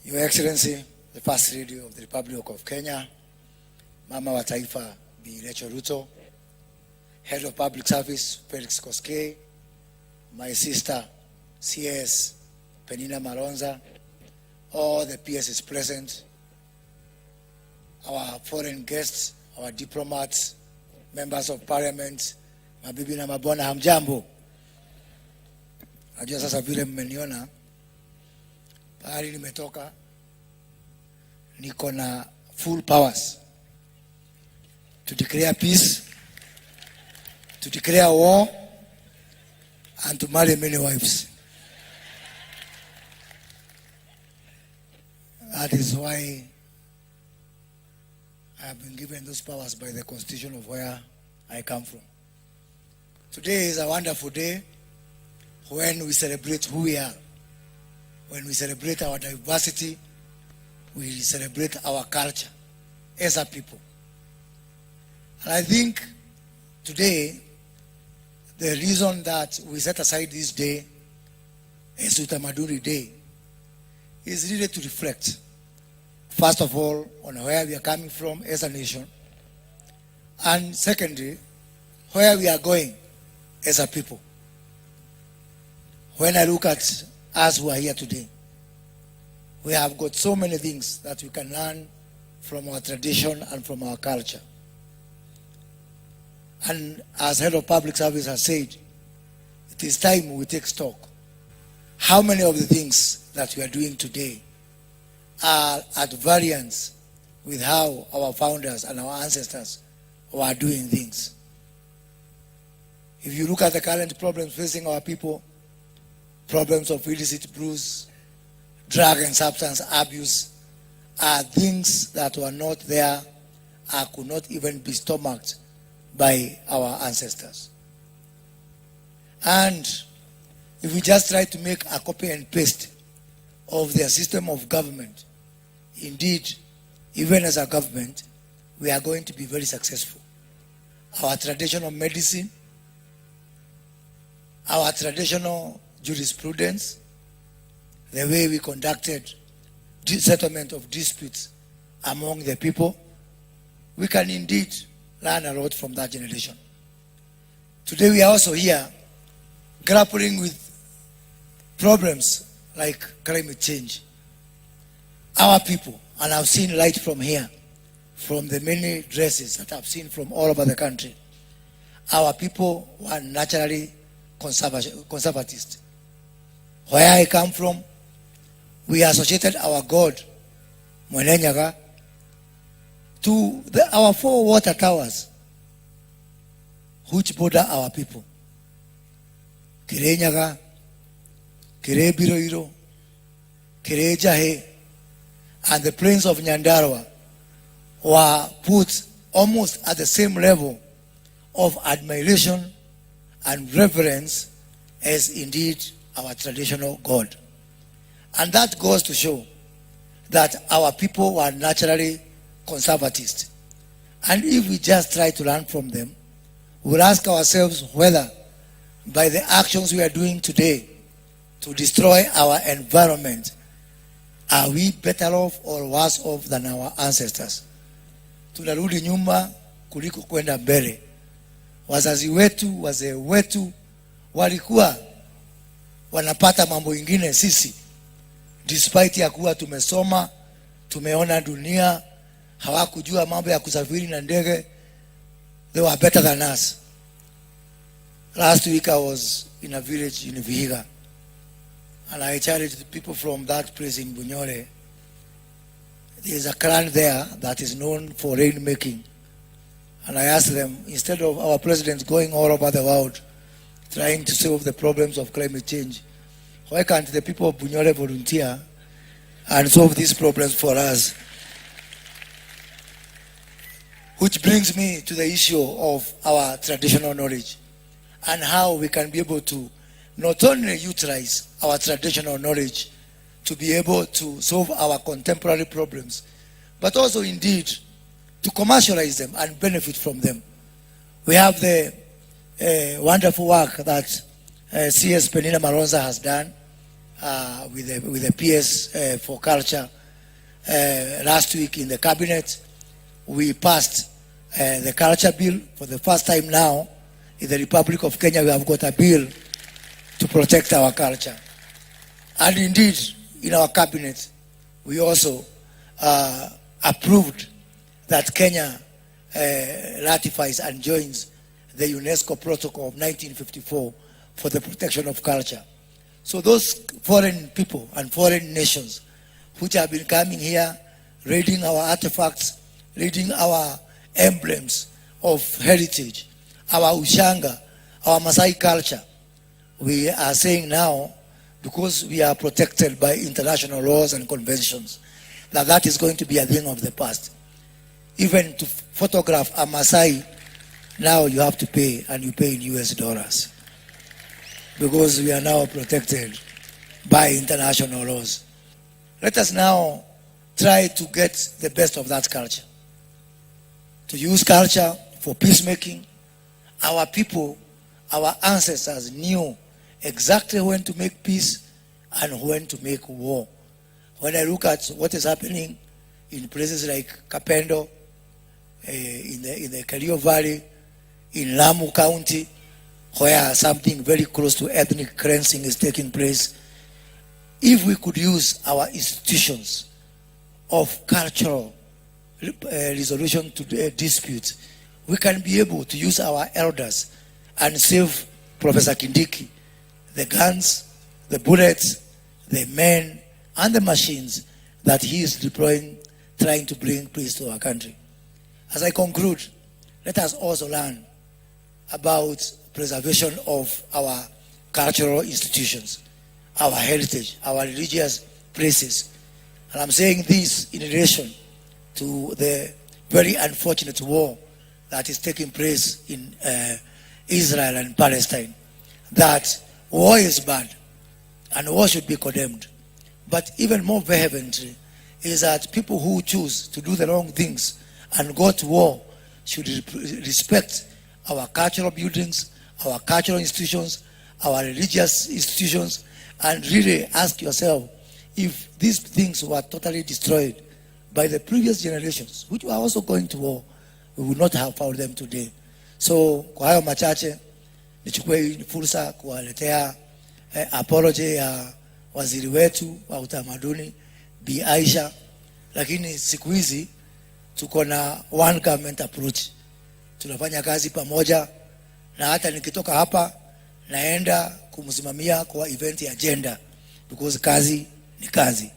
Your Excellency, the First Lady of the Republic of Kenya, Mama wa Taifa Bi Rachel Ruto, Head of Public Service Felix Koskei, my sister CS Penina Malonza, all the PSs present, our foreign guests, our diplomats, members of parliament, mabibi na mabwana, hamjambo. Najua sasa vile mmeniona pahali nimetoka, niko na full powers to declare peace, to declare war, and to marry many wives. That is why I have been given those powers by the constitution of where I come from. Today is a wonderful day when we celebrate who we are. When we celebrate our diversity, we celebrate our culture as a people. And I think today, the reason that we set aside this day as Utamaduni Day is really to reflect, first of all, on where we are coming from as a nation, and secondly, where we are going as a people. When I look at us who are here today, we have got so many things that we can learn from our tradition and from our culture. And as Head of Public Service has said, it is time we take stock. How many of the things that we are doing today are at variance with how our founders and our ancestors were doing things? If you look at the current problems facing our people, problems of illicit brews, drug and substance abuse, are things that were not there and could not even be stomached by our ancestors. And if we just try to make a copy and paste of their system of government, indeed, even as a government, we are going to be very successful. Our traditional medicine, our traditional jurisprudence, the way we conducted settlement of disputes among the people, we can indeed learn a lot from that generation. Today we are also here grappling with problems like climate change. Our people, and I've seen light from here, from the many dresses that I've seen from all over the country, our people were naturally conservatist. Where I come from, we associated our God, Mwenenyaga, to our 4 water towers, which border our people. Kirenyaga, Kire Biroiro, Kire Jahe, and the plains of Nyandarua were put almost at the same level of admiration and reverence as indeed our traditional God. And that goes to show that our people were naturally conservatist. And if we just try to learn from them, we'll ask ourselves whether by the actions we are doing today to destroy our environment, are we better off or worse off than our ancestors? Tunarudi nyuma kuliko kwenda mbele. Wazazi wetu, wazee wetu walikuwa wanapata mambo ingine sisi, despite ya kuwa tumesoma, tumeona dunia, hawakujua mambo ya kusafiri na ndege. They were better than us. Last week I was in a village in Vihiga, and I challenged the people from that place in Bunyore. There is a clan there that is known for rain making. And I asked them, instead of our president going all over the world trying to solve the problems of climate change, why can't the people of Bunyore volunteer and solve these problems for us? Which brings me to the issue of our traditional knowledge and how we can be able to not only utilize our traditional knowledge to be able to solve our contemporary problems, but also indeed to commercialize them and benefit from them. We have the wonderful work that CS Penina Malonza has done with the PS for culture. Last week in the cabinet, we passed the culture bill. For the first time now in the Republic of Kenya, we have got a bill to protect our culture. And indeed, in our cabinet, we also approved that Kenya ratifies and joins the UNESCO Protocol of 1954 for the protection of culture. So those foreign people and foreign nations which have been coming here, reading our artifacts, reading our emblems of heritage, our Ushanga, our Maasai culture, we are saying now, because we are protected by international laws and conventions, that is going to be a thing of the past. Even to photograph a Maasai, now you have to pay, and you pay in US dollars. Because we are now protected by international laws. Let us now try to get the best of that culture. To use culture for peacemaking. Our people, our ancestors knew exactly when to make peace and when to make war. When I look at what is happening in places like Kapendo, in the Kerio Valley, in Lamu County, where something very close to ethnic cleansing is taking place, if we could use our institutions of cultural resolution to disputes, we can be able to use our elders and save Professor Kindiki the guns, the bullets, the men, and the machines that he is deploying, trying to bring peace to our country. As I conclude, let us also learn about preservation of our cultural institutions, our heritage, our religious places. And I'm saying this in relation to the very unfortunate war that is taking place in Israel and Palestine. That war is bad and war should be condemned. But even more vehemently is that people who choose to do the wrong things and go to war should respect our cultural buildings, our cultural institutions, our religious institutions, and really ask yourself if these things were totally destroyed by the previous generations, which were also going to war, we would not have found them today. So kwa hayo machache, nichukue fursa kuwaletea apology ya waziri wetu wa utamaduni Bi Aisha, lakini siku hizi tuko na one government approach. Tunafanya kazi pamoja, na hata nikitoka hapa naenda kumsimamia kwa event ya agenda, because kazi ni kazi.